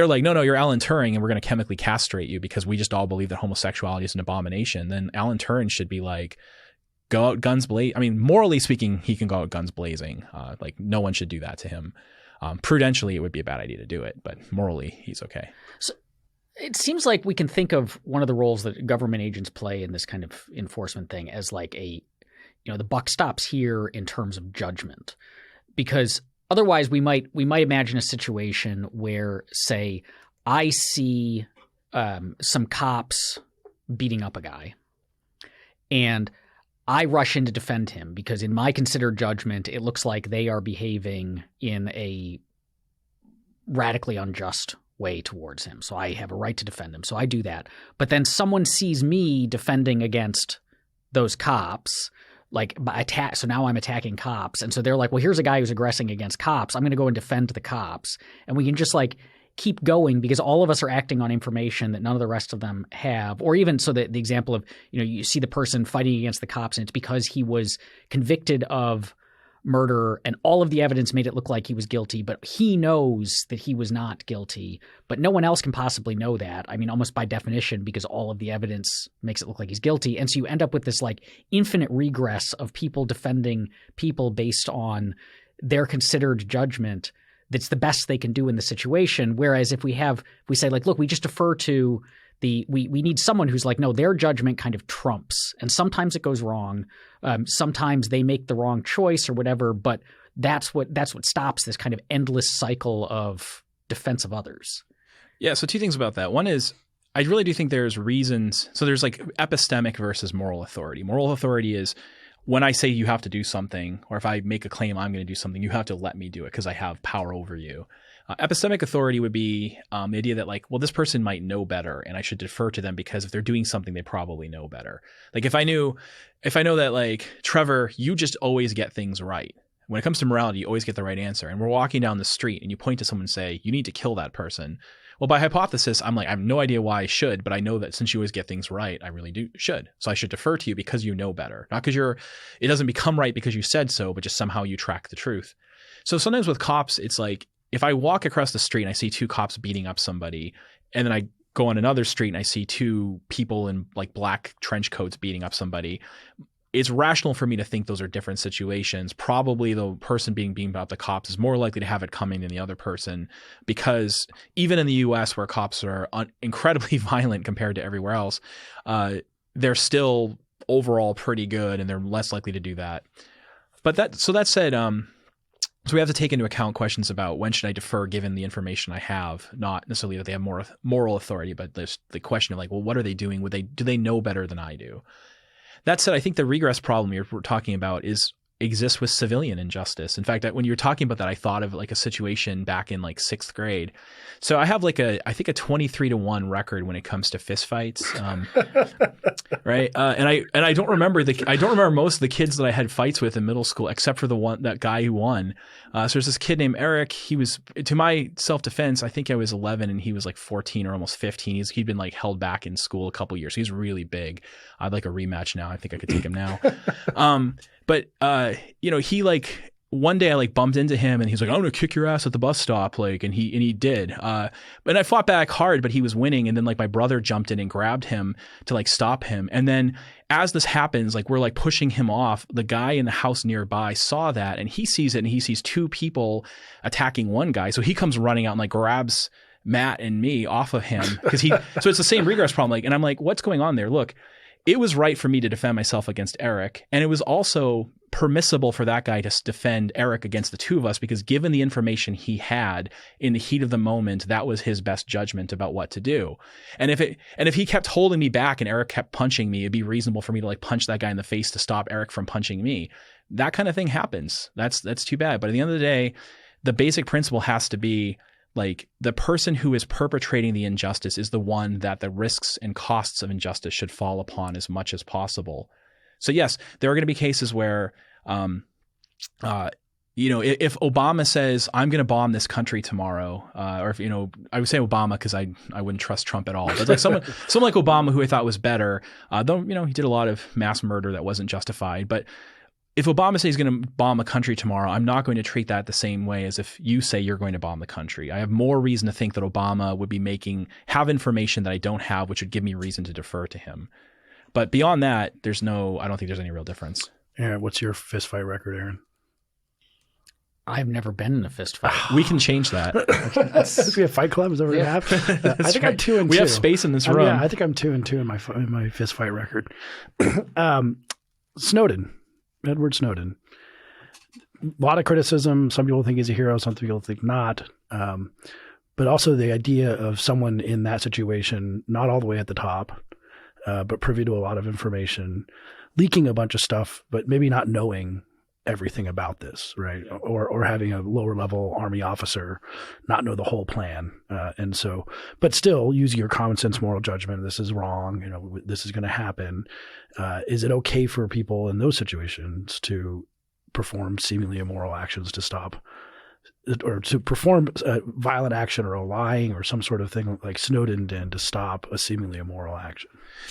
S3: like, no, you're Alan Turing and we're going to chemically castrate you because we just all believe that homosexuality is an abomination, then Alan Turing should be like, go out guns blazing. I mean, morally speaking, he can go out guns blazing. Like no one should do that to him. Prudentially, it would be a bad idea to do it, but morally, he's okay.
S1: So it seems like we can think of one of the roles that government agents play in this kind of enforcement thing as like the buck stops here in terms of judgment, because otherwise we might imagine a situation where, say, I see some cops beating up a guy, and I rush in to defend him because in my considered judgment, it looks like they are behaving in a radically unjust way towards him. So I have a right to defend him. So I do that. But then someone sees me defending against those cops, like attack. So now I'm attacking cops. And so they're like, well, here's a guy who's aggressing against cops. I'm going to go and defend the cops. And we can just like keep going because all of us are acting on information that none of the rest of them have. Or even so that the example of, you see the person fighting against the cops and it's because he was convicted of murder and all of the evidence made it look like he was guilty, but he knows that he was not guilty, but no one else can possibly know that. I mean, almost by definition, because all of the evidence makes it look like he's guilty. And so you end up with this like infinite regress of people defending people based on their considered judgment that's the best they can do in the situation. Whereas if we say like, look, we just defer to we need someone who's like, no, their judgment kind of trumps. And sometimes it goes wrong. Sometimes they make the wrong choice or whatever, but that's what stops this kind of endless cycle of defense of others.
S3: Yeah. So two things about that. One is I really do think there's reasons. So there's like epistemic versus moral authority. Moral authority is when I say you have to do something, or if I make a claim I'm going to do something, you have to let me do it because I have power over you. Epistemic authority would be the idea that like, well, this person might know better and I should defer to them because if they're doing something, they probably know better. Like if I know that like, Trevor, you just always get things right. When it comes to morality, you always get the right answer. And we're walking down the street and you point to someone and say, you need to kill that person. Well, by hypothesis, I'm like, I have no idea why I should, but I know that since you always get things right, I really should. So I should defer to you because you know better. Not because it doesn't become right because you said so, but just somehow you track the truth. So sometimes with cops, it's like, if I walk across the street and I see two cops beating up somebody, and then I go on another street and I see two people in like black trench coats beating up somebody, it's rational for me to think those are different situations. Probably the person being beaten up the cops is more likely to have it coming than the other person, because even in the US where cops are incredibly violent compared to everywhere else, they're still overall pretty good and they're less likely to do that. But that said, so we have to take into account questions about when should I defer given the information I have, not necessarily that they have more moral authority, but there's the question of like, well, what are they doing? Do they know better than I do? That said, I think the regress problem we're talking about exists with civilian injustice. In fact, when you were talking about that, I thought of like a situation back in like 6th grade. So I have like I think a 23-1 record when it comes to fistfights, right? And I don't remember most of the kids that I had fights with in middle school, except for that guy who won. So there's this kid named Eric. He was, to my self-defense, I think I was 11 and he was like 14 or almost 15. He'd been like held back in school a couple years. He's really big. I'd like a rematch now. I think I could take him now. But he like one day I like bumped into him and he's like, I'm going to kick your ass at the bus stop. Like, and he did. And I fought back hard, but he was winning. And then like my brother jumped in and grabbed him to like stop him. And then as this happens, like we're like pushing him off, the guy in the house nearby saw that and he sees it and he sees two people attacking one guy. So he comes running out and like grabs Matt and me off of him so it's the same regress problem. Like, and I'm like, what's going on there? Look, it was right for me to defend myself against Eric. And it was also permissible for that guy to defend Eric against the two of us, because given the information he had in the heat of the moment, that was his best judgment about what to do. And if he kept holding me back and Eric kept punching me, it'd be reasonable for me to like punch that guy in the face to stop Eric from punching me. That kind of thing happens. That's too bad. But at the end of the day, the basic principle has to be like the person who is perpetrating the injustice is the one that the risks and costs of injustice should fall upon as much as possible. So yes, there are going to be cases where, if Obama says, I'm going to bomb this country tomorrow, or if, I would say Obama because I wouldn't trust Trump at all, but like someone like Obama who I thought was better, though, he did a lot of mass murder that wasn't justified. But if Obama says he's going to bomb a country tomorrow, I'm not going to treat that the same way as if you say you're going to bomb the country. I have more reason to think that Obama would have information that I don't have, which would give me reason to defer to him. But beyond that, I don't think there's any real difference.
S2: Yeah. What's your fist fight record, Aaron?
S1: I've never been in a fist fight.
S3: We can change that.
S2: We have Fight Club. Is that what we have? I think I'm 2-2.
S3: We have space in this room.
S2: Yeah, I think I'm 2-2 in my fist fight record. Snowden. Edward Snowden. lot of criticism. Some people think he's a hero. Some people think not. But also the idea of someone in that situation, not all the way at the top, but privy to a lot of information, leaking a bunch of stuff, but maybe not knowing everything about this, right? Or having a lower level army officer not know the whole plan. And so, but still using your common sense moral judgment, this is wrong, this is going to happen. Is it okay for people in those situations to perform seemingly immoral actions to stop, or to perform a violent action or a lying or some sort of thing like Snowden did to stop a seemingly immoral action?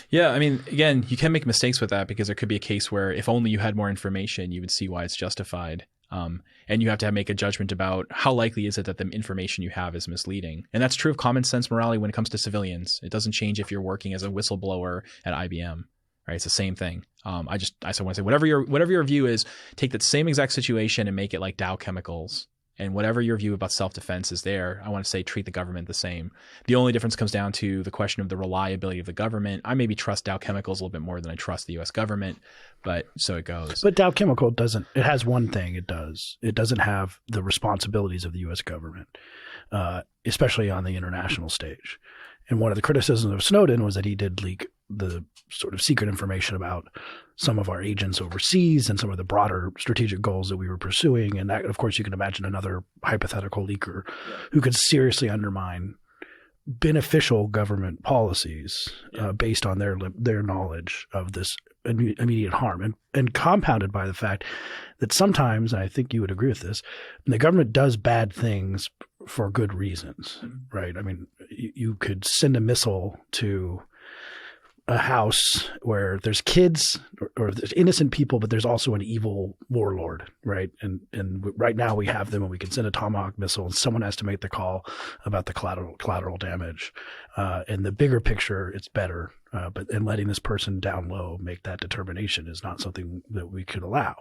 S3: Yeah, I mean, again, you can make mistakes with that because there could be a case where if only you had more information, you would see why it's justified. And you have to make a judgment about how likely is it that the information you have is misleading. And that's true of common sense morality when it comes to civilians. It doesn't change if you're working as a whistleblower at IBM. Right? It's the same thing. I want to say whatever your view is, take that same exact situation and make it like Dow Chemicals. And whatever your view about self-defense is there, I want to say treat the government the same. The only difference comes down to the question of the reliability of the government. I maybe trust Dow Chemicals a little bit more than I trust the U.S. government, but so it goes.
S2: But Dow Chemical doesn't. It has one thing it does. It doesn't have the responsibilities of the U.S. government, especially on the international stage. And one of the criticisms of Snowden was that he did leak the sort of secret information about some of our agents overseas and some of the broader strategic goals that we were pursuing. And that, of course, you can imagine another hypothetical leaker who could seriously undermine beneficial government policies based on their knowledge of this immediate harm, and compounded by the fact that sometimes, and I think you would agree with this, the government does bad things for good reasons, right? I mean, you could send a missile to a house where there's kids or there's innocent people, but there's also an evil warlord, right? And right now we have them and we can send a Tomahawk missile and someone has to make the call about the collateral damage. And the bigger picture, it's better. But letting this person down low make that determination is not something that we could allow.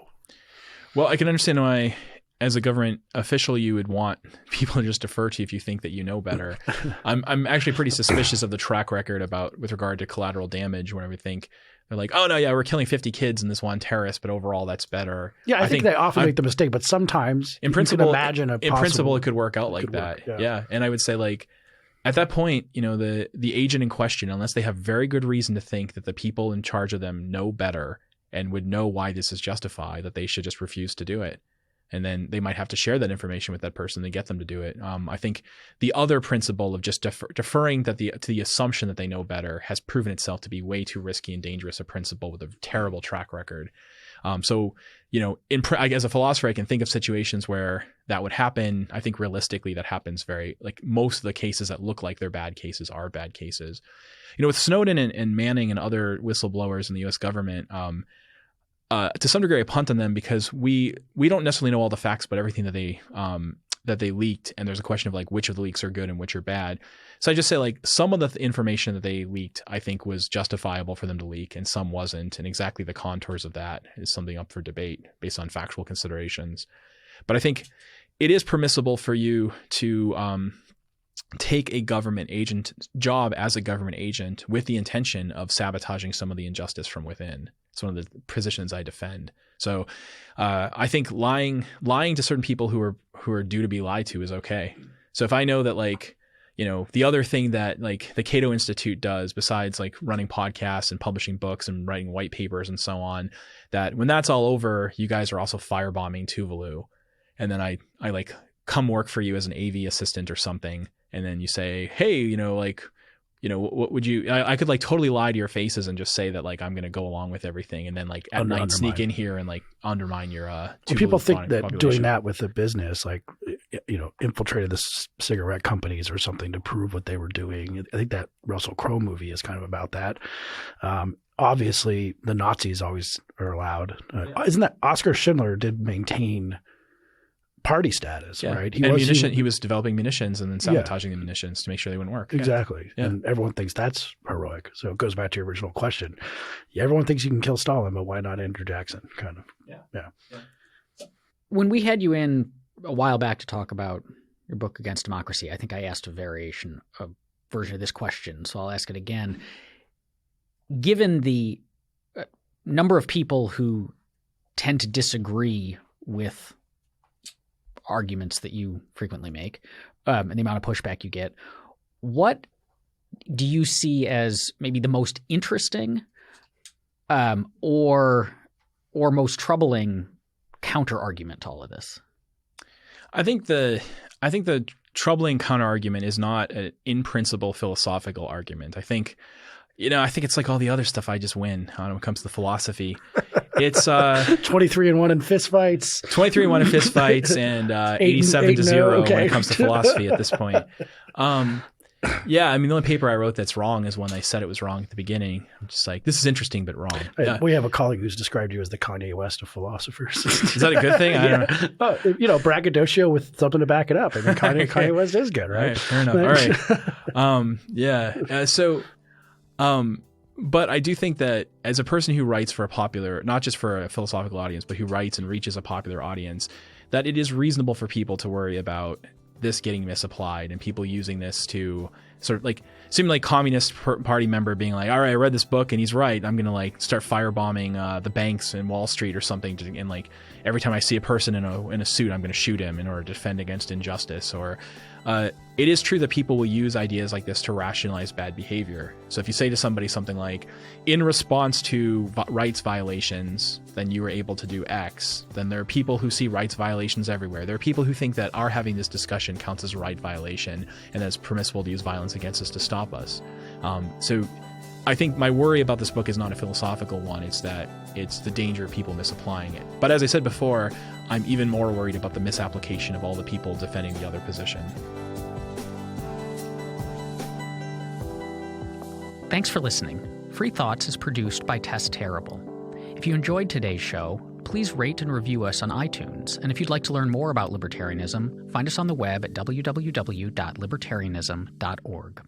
S3: Well, I can understand why, as a government official, you would want people to just defer to you if you think that you know better. I'm actually pretty suspicious of the track record with regard to collateral damage, where I would think they're like, oh no, yeah, we're killing 50 kids in this one terrorist, but overall that's better.
S2: Yeah, I think they often make the mistake, but sometimes in principle,
S3: it could work out like that. Yeah, and I would say like at that point, the agent in question, unless they have very good reason to think that the people in charge of them know better and would know why this is justified, that they should just refuse to do it. And then they might have to share that information with that person to get them to do it. I think the other principle of just deferring to the assumption that they know better has proven itself to be way too risky and dangerous a principle with a terrible track record. As a philosopher, I can think of situations where that would happen. I think realistically that happens most of the cases that look like they're bad cases are bad cases. With Snowden and Manning and other whistleblowers in the U.S. government, to some degree, I punt on them because we don't necessarily know all the facts about everything that they leaked, and there's a question of like which of the leaks are good and which are bad. So I just say like some of the information that they leaked, I think, was justifiable for them to leak, and some wasn't, and exactly the contours of that is something up for debate based on factual considerations. But I think it is permissible for you to take a government agent job as a government agent with the intention of sabotaging some of the injustice from within. It's one of the positions I defend. So I think lying to certain people who are due to be lied to is okay. So if I know that the other thing that like the Cato Institute does besides like running podcasts and publishing books and writing white papers and so on, that when that's all over, you guys are also firebombing Tuvalu. And then I like come work for you as an AV assistant or something. And then you say, hey, what would you, I could like totally lie to your faces and just say that like, I'm going to go along with everything. And then like at night sneak in here and like undermine your,
S2: people think that population. Doing that with a business, like, infiltrated the cigarette companies or something to prove what they were doing. I think that Russell Crowe movie is kind of about that. Obviously the Nazis always are allowed. Isn't that Oskar Schindler did maintain party status, right?
S3: He was developing munitions and then sabotaging the munitions to make sure they wouldn't work.
S2: Exactly. Yeah. And everyone thinks that's heroic. So it goes back to your original question. Yeah, everyone thinks you can kill Stalin, but why not Andrew Jackson? Kind of. Yeah.
S1: When we had you in a while back to talk about your book Against Democracy, I think I asked a version of this question. So I'll ask it again. Given the number of people who tend to disagree with arguments that you frequently make, and the amount of pushback you get, what do you see as maybe the most interesting or most troubling counter argument to all of this?
S3: I think the troubling counter argument is not an in principle philosophical argument. I think it's like all the other stuff I just win when it comes to philosophy. It's
S2: 23-1 in fistfights.
S3: 23-1 in fistfights and 87-0
S2: okay.
S3: when it comes to philosophy at this point. Yeah, I mean, the only paper I wrote that's wrong is when I said it was wrong at the beginning. I'm just like, this is interesting but wrong.
S2: We have a colleague who's described you as the Kanye West of philosephers.
S3: Is that a good thing? I don't know.
S2: Braggadocio with something to back it up. I mean, Kanye West is good, right?
S3: All right, fair enough. All right. Yeah. But I do think that as a person who writes for a popular, not just for a philosophical audience, but who writes and reaches a popular audience, that it is reasonable for people to worry about this getting misapplied and people using this to sort of like seem like Communist Party member being like, all right, I read this book and he's right. I'm going to like start firebombing the banks in Wall Street or something. And like every time I see a person in a suit, I'm going to shoot him in order to defend against injustice. Or it is true that people will use ideas like this to rationalize bad behavior. So if you say to somebody something like, in response to rights violations, then you were able to do X, then there are people who see rights violations everywhere. There are people who think that our having this discussion counts as a right violation and that it's permissible to use violence against us to stop us. So I think my worry about this book is not a philosophical one. It's that it's the danger of people misapplying it. But as I said before, I'm even more worried about the misapplication of all the people defending the other position.
S1: Thanks for listening. Free Thoughts is produced by Tess Terrible. If you enjoyed today's show, please rate and review us on iTunes. And if you'd like to learn more about libertarianism, find us on the web at www.libertarianism.org.